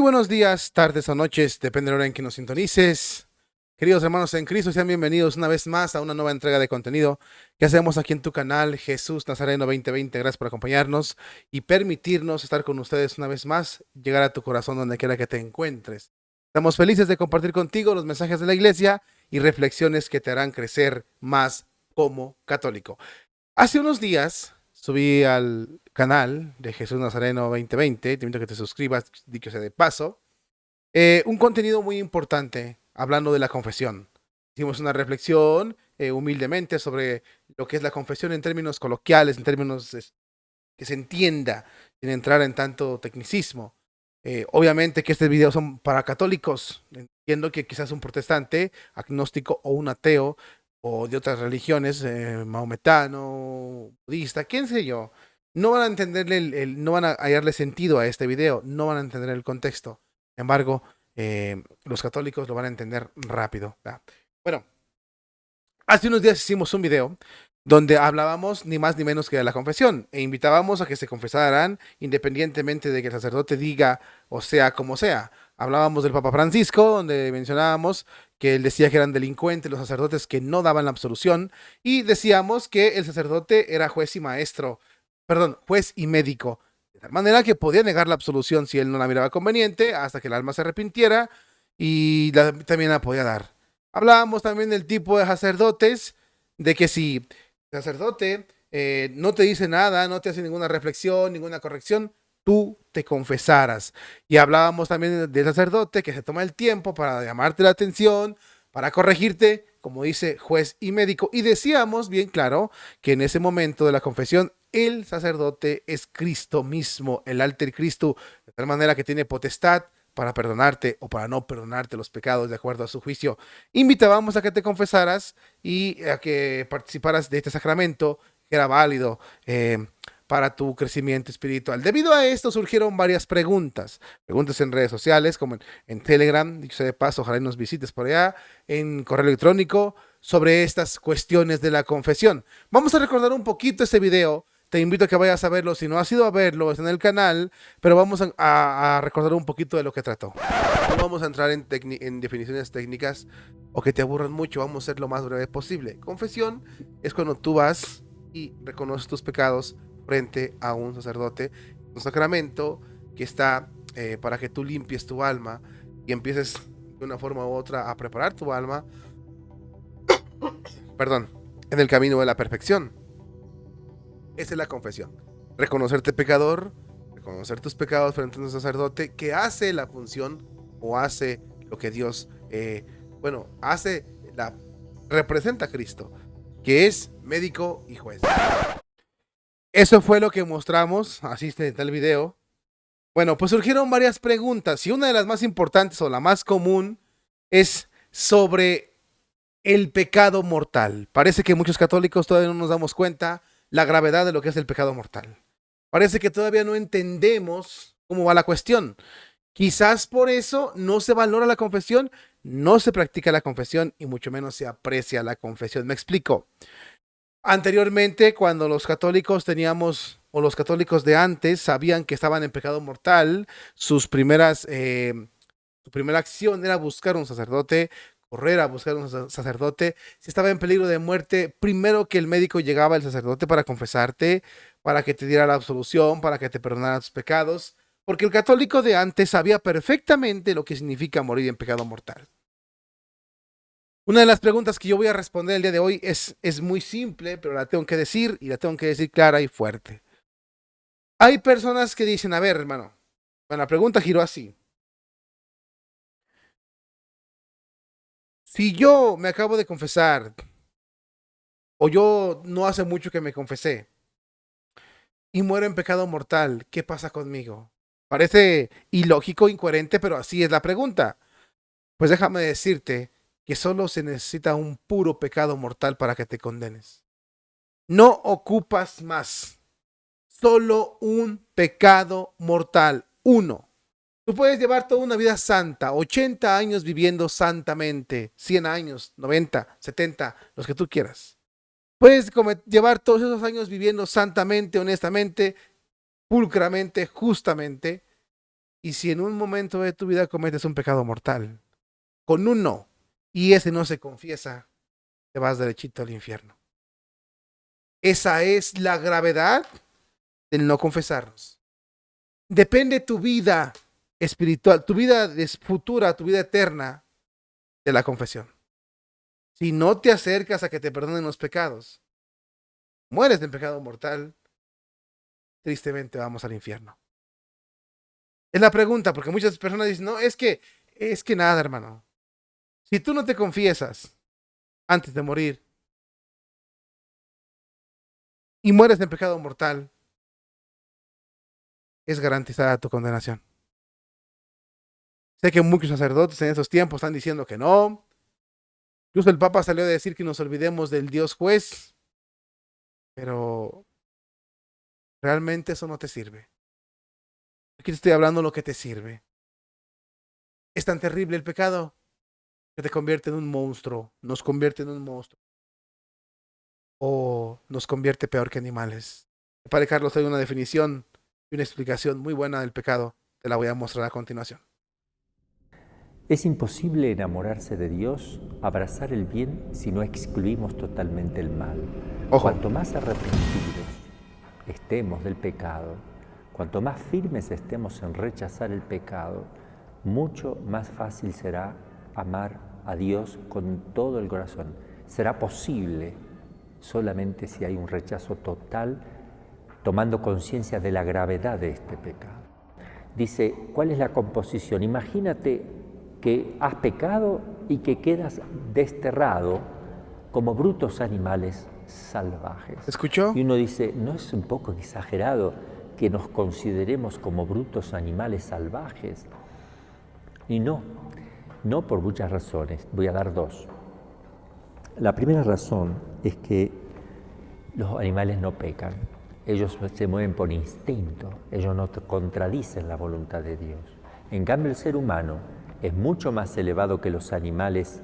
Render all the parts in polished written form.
buenos días, tardes o noches, depende de la hora en que nos sintonices. Queridos hermanos en Cristo, sean bienvenidos una vez más a una nueva entrega de contenido que hacemos aquí en tu canal Jesús Nazareno 2020. Gracias por acompañarnos y permitirnos estar con ustedes una vez más, llegar a tu corazón donde quiera que te encuentres. Estamos felices de compartir contigo los mensajes de la iglesia y reflexiones que te harán crecer más como católico. Hace unos días subí al canal de Jesús Nazareno 2020, te invito a que te suscribas, dicho sea de paso, un contenido muy importante hablando de la confesión. Hicimos una reflexión humildemente sobre lo que es la confesión en términos coloquiales, en términos que se entienda, sin entrar en tanto tecnicismo. Obviamente que este video son para católicos. Entiendo que quizás un protestante, agnóstico o un ateo o de otras religiones, maometano, budista, quién sé yo, no van a entenderle no van a hallarle sentido a este video, no van a entender el contexto. Sin embargo, los católicos lo van a entender rápido, ¿verdad? Bueno, hace unos días hicimos un video donde hablábamos ni más ni menos que de la confesión e invitábamos a que se confesaran independientemente de que el sacerdote diga o sea como sea. Hablábamos del Papa Francisco, donde mencionábamos que él decía que eran delincuentes los sacerdotes que no daban la absolución, y decíamos que el sacerdote era juez y maestro, perdón, juez y médico, de tal manera que podía negar la absolución si él no la miraba conveniente hasta que el alma se arrepintiera, y también la podía dar. Hablábamos también del tipo de sacerdotes, de que si el sacerdote no te dice nada, no te hace ninguna reflexión, ninguna corrección, tú te confesaras. Y hablábamos también del sacerdote que se toma el tiempo para llamarte la atención, para corregirte, como dice juez y médico. Y decíamos bien claro que en ese momento de la confesión, el sacerdote es Cristo mismo, el alter Cristo, de tal manera que tiene potestad para perdonarte o para no perdonarte los pecados de acuerdo a su juicio. Invitábamos a que te confesaras y a que participaras de este sacramento que era válido para tu crecimiento espiritual. Debido a esto surgieron varias preguntas en redes sociales, como en Telegram, dicho sea de paso, ojalá nos visites por allá, en correo electrónico, sobre estas cuestiones de la confesión. Vamos a recordar un poquito este video. Te invito a que vayas a verlo. Si no has ido a verlo, está en el canal, pero vamos a recordar un poquito de lo que trató. No vamos a entrar en definiciones técnicas o que te aburran mucho. Vamos a ser lo más breve posible. Confesión es cuando tú vas y reconoces tus pecados frente a un sacerdote, un sacramento que está para que tú limpies tu alma y empieces de una forma u otra a preparar tu alma, perdón, en el camino de la perfección. Esa es la confesión. Reconocerte pecador, reconocer tus pecados frente a un sacerdote que hace la función o hace lo que Dios, hace, representa a Cristo, que es médico y juez. Eso fue lo que mostramos, así está en el video. Bueno, pues surgieron varias preguntas y una de las más importantes o la más común es sobre el pecado mortal. Parece que muchos católicos todavía no nos damos cuenta la gravedad de lo que es el pecado mortal. Parece que todavía no entendemos cómo va la cuestión. Quizás por eso no se valora la confesión, no se practica la confesión y mucho menos se aprecia la confesión. Me explico. Anteriormente, cuando los católicos teníamos, o los católicos de antes sabían que estaban en pecado mortal, su primera acción era buscar un sacerdote, correr a buscar un sacerdote. Si estaba en peligro de muerte, primero que el médico llegaba el sacerdote para confesarte, para que te diera la absolución, para que te perdonara tus pecados, porque el católico de antes sabía perfectamente lo que significa morir en pecado mortal. Una de las preguntas que yo voy a responder el día de hoy es muy simple, pero la tengo que decir y la tengo que decir clara y fuerte. Hay personas que dicen, a ver, hermano, bueno, la pregunta giró así. Si yo me acabo de confesar, o yo no hace mucho que me confesé, y muero en pecado mortal, ¿qué pasa conmigo? Parece ilógico, incoherente, pero así es la pregunta. Pues déjame decirte que solo se necesita un puro pecado mortal para que te condenes. No ocupas más. Solo un pecado mortal. Uno. Tú puedes llevar toda una vida santa, 80 años viviendo santamente, 100 años, 90, 70, los que tú quieras. Puedes llevar todos esos años viviendo santamente, honestamente, pulcramente, justamente, Y si en un momento de tu vida cometes un pecado mortal, con uno, y ese no se confiesa, te vas derechito al infierno. Esa es la gravedad del no confesarnos. Depende tu vida espiritual, tu vida futura, tu vida eterna, de la confesión. Si no te acercas a que te perdonen los pecados, mueres de pecado mortal, tristemente vamos al infierno. Es la pregunta, porque muchas personas dicen, no, es que nada, hermano. Si tú no te confiesas antes de morir y mueres de pecado mortal, es garantizada tu condenación. Sé que muchos sacerdotes en esos tiempos están diciendo que no. Incluso el Papa salió a decir que nos olvidemos del Dios juez, pero realmente eso no te sirve. Aquí te estoy hablando de lo que te sirve. Es tan terrible el pecado que te convierte en un monstruo, nos convierte en un monstruo, o nos convierte peor que animales. Padre Carlos, hay una definición y una explicación muy buena del pecado. Te la voy a mostrar a continuación. Es imposible enamorarse de Dios, abrazar el bien, si no excluimos totalmente el mal. Ojo. Cuanto más arrepentidos estemos del pecado, cuanto más firmes estemos en rechazar el pecado, mucho más fácil será amar a Dios con todo el corazón. Será posible solamente si hay un rechazo total, tomando conciencia de la gravedad de este pecado. Dice, ¿cuál es la composición? Imagínate que has pecado y que quedas desterrado como brutos animales salvajes. ¿Escuchó? Y uno dice, ¿no es un poco exagerado que nos consideremos como brutos animales salvajes? Y no por muchas razones. Voy a dar dos. La primera razón es que los animales no pecan. Ellos se mueven por instinto, ellos no contradicen la voluntad de Dios. En cambio, el ser humano es mucho más elevado que los animales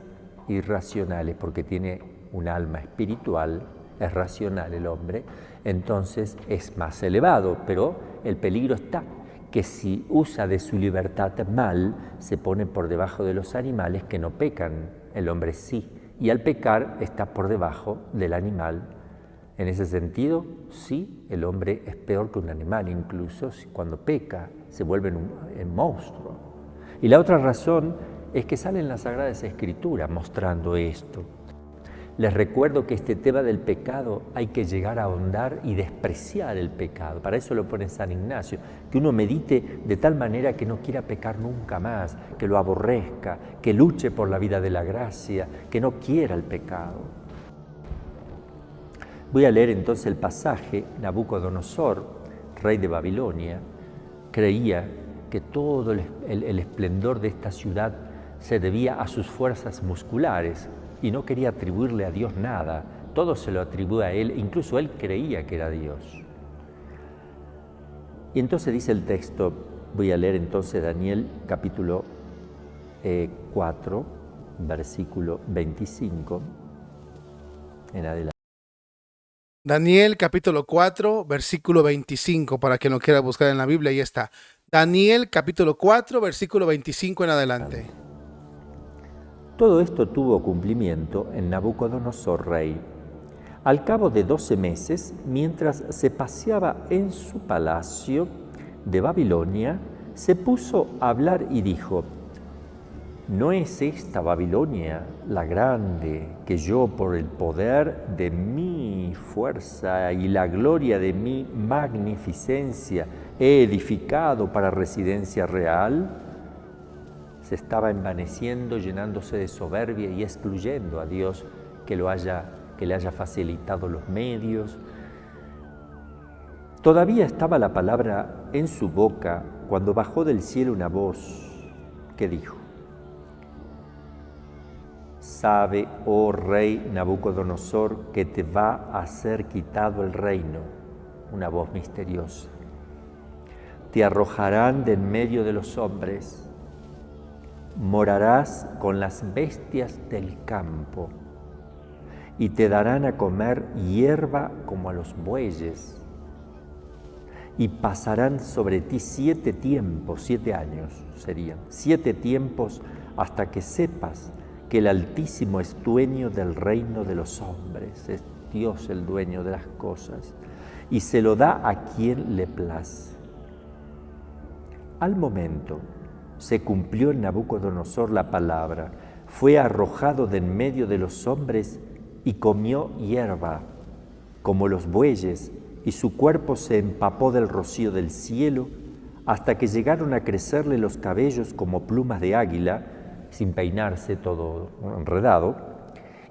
irracionales porque tiene un alma espiritual, es racional el hombre, entonces es más elevado, pero el peligro está que si usa de su libertad mal, se pone por debajo de los animales que no pecan, el hombre sí, y al pecar está por debajo del animal. En ese sentido, sí, el hombre es peor que un animal, incluso cuando peca, se vuelve un monstruo. Y la otra razón es que salen las Sagradas Escrituras mostrando esto. Les recuerdo que este tema del pecado hay que llegar a ahondar y despreciar el pecado. Para eso lo pone San Ignacio, que uno medite de tal manera que no quiera pecar nunca más, que lo aborrezca, que luche por la vida de la gracia, que no quiera el pecado. Voy a leer entonces el pasaje. Nabucodonosor, rey de Babilonia, creía que todo el esplendor de esta ciudad se debía a sus fuerzas musculares y no quería atribuirle a Dios nada. Todo se lo atribuye a él, incluso él creía que era Dios. Y entonces dice el texto, voy a leer entonces Daniel capítulo 4, versículo 25 en adelante. Daniel capítulo 4, versículo 25, para quien lo quiera buscar en la Biblia, ahí está. Daniel capítulo 4, versículo 25 en adelante. Todo esto tuvo cumplimiento en Nabucodonosor rey. Al cabo de 12 meses, mientras se paseaba en su palacio de Babilonia, se puso a hablar y dijo: ¿no es esta Babilonia la grande que yo por el poder de mi fuerza y la gloria de mi magnificencia he edificado para residencia real? Se estaba envaneciendo, llenándose de soberbia y excluyendo a Dios que le haya facilitado los medios. Todavía estaba la palabra en su boca cuando bajó del cielo una voz que dijo: Sabe, oh rey Nabucodonosor, que te va a ser quitado el reino. Una voz misteriosa. Te arrojarán de en medio de los hombres. Morarás con las bestias del campo y te darán a comer hierba como a los bueyes. y pasarán sobre ti 7 tiempos, 7 años serían, 7 tiempos hasta que sepas que el Altísimo es dueño del reino de los hombres, es Dios el dueño de las cosas, y se lo da a quien le place. Al momento se cumplió en Nabucodonosor la palabra, fue arrojado de en medio de los hombres y comió hierba, como los bueyes, y su cuerpo se empapó del rocío del cielo, hasta que llegaron a crecerle los cabellos como plumas de águila, sin peinarse, todo enredado,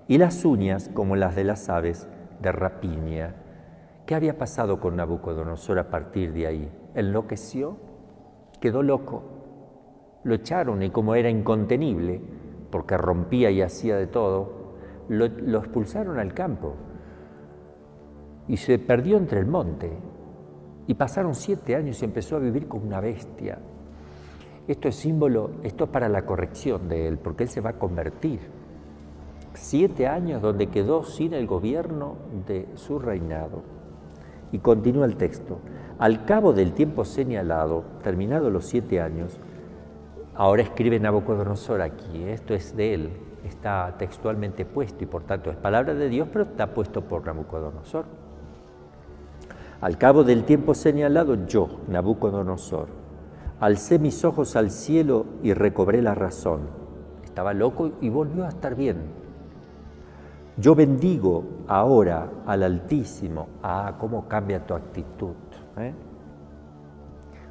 y las uñas como las de las aves de rapiña. ¿Qué había pasado con Nabucodonosor a partir de ahí? Enloqueció, quedó loco, lo echaron y como era incontenible, porque rompía y hacía de todo, lo expulsaron al campo y se perdió entre el monte. Y pasaron 7 años y empezó a vivir como una bestia. Esto es símbolo, esto es para la corrección de él, porque él se va a convertir. 7 años donde quedó sin el gobierno de su reinado. Y continúa el texto. Al cabo del tiempo señalado, terminados los 7 años, ahora escribe Nabucodonosor aquí, esto es de él, está textualmente puesto y por tanto es palabra de Dios, pero está puesto por Nabucodonosor. Al cabo del tiempo señalado, yo, Nabucodonosor, alcé mis ojos al cielo y recobré la razón. Estaba loco y volvió a estar bien. Yo bendigo ahora al Altísimo. ¿Cómo cambia tu actitud?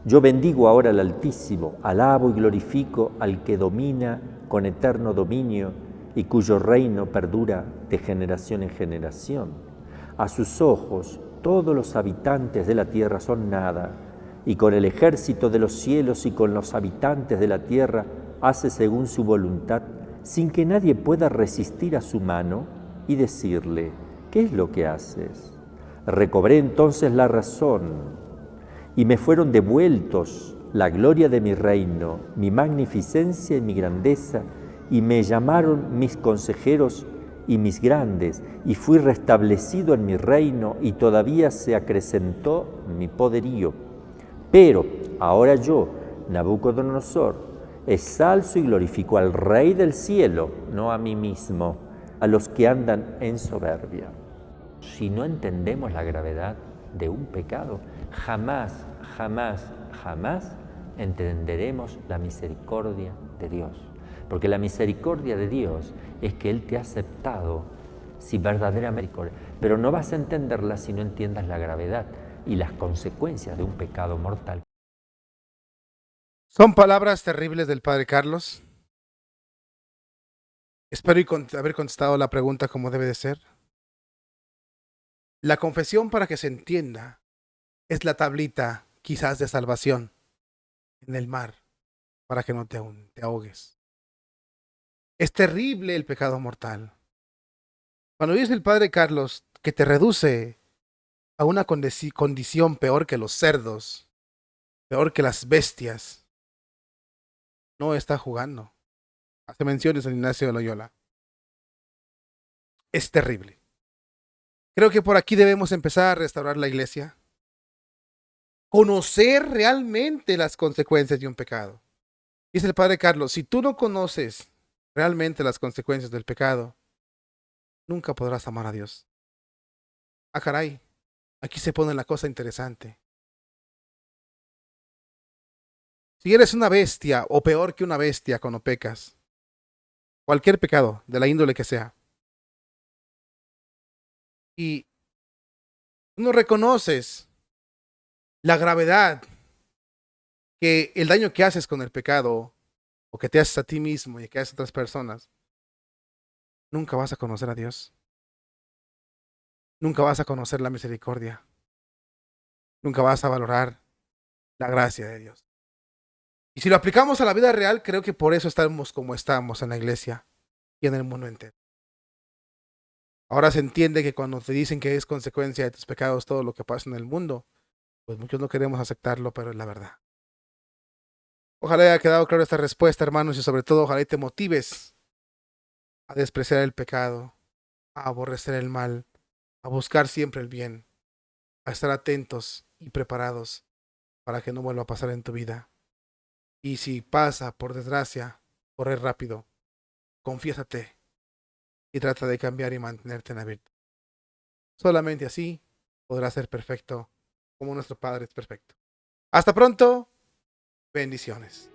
Yo bendigo ahora al Altísimo, alabo y glorifico al que domina con eterno dominio y cuyo reino perdura de generación en generación. A sus ojos todos los habitantes de la tierra son nada, y con el ejército de los cielos y con los habitantes de la tierra hace según su voluntad, sin que nadie pueda resistir a su mano y decirle, ¿qué es lo que haces? Recobré entonces la razón, y me fueron devueltos la gloria de mi reino, mi magnificencia y mi grandeza, y me llamaron mis consejeros y mis grandes, y fui restablecido en mi reino, y todavía se acrecentó mi poderío. Pero ahora yo, Nabucodonosor, exalzo y glorifico al Rey del cielo, no a mí mismo, a los que andan en soberbia. Si no entendemos la gravedad de un pecado, jamás entenderemos la misericordia de Dios. Porque la misericordia de Dios es que Él te ha aceptado sin verdadera misericordia. Pero no vas a entenderla si no entiendas la gravedad y las consecuencias de un pecado mortal. Son palabras terribles del Padre Carlos. Espero haber contestado la pregunta como debe de ser. La confesión, para que se entienda, es la tablita quizás de salvación en el mar, para que no te ahogues. Es terrible el pecado mortal. Cuando dice el Padre Carlos que te reduce a una condición peor que los cerdos, peor que las bestias, no está jugando. Hace menciones San Ignacio de Loyola. Es terrible. Creo que por aquí debemos empezar a restaurar la iglesia. Conocer realmente las consecuencias de un pecado. Dice el Padre Carlos, si tú no conoces realmente las consecuencias del pecado, nunca podrás amar a Dios. Caray, aquí se pone la cosa interesante. Si eres una bestia o peor que una bestia cuando pecas, cualquier pecado, de la índole que sea, y no reconoces la gravedad que el daño que haces con el pecado o que te haces a ti mismo y que haces a otras personas, nunca vas a conocer a Dios. Nunca vas a conocer la misericordia. Nunca vas a valorar la gracia de Dios. Y si lo aplicamos a la vida real, creo que por eso estamos como estamos en la iglesia y en el mundo entero. Ahora se entiende que cuando te dicen que es consecuencia de tus pecados todo lo que pasa en el mundo, pues muchos no queremos aceptarlo, pero es la verdad. Ojalá haya quedado clara esta respuesta, hermanos, y sobre todo ojalá te motives a despreciar el pecado, a aborrecer el mal, a buscar siempre el bien, a estar atentos y preparados para que no vuelva a pasar en tu vida. Y si pasa, por desgracia, corre rápido, confiésate y trata de cambiar y mantenerte en la virtud. Solamente así podrás ser perfecto como nuestro Padre es perfecto. Hasta pronto. Bendiciones.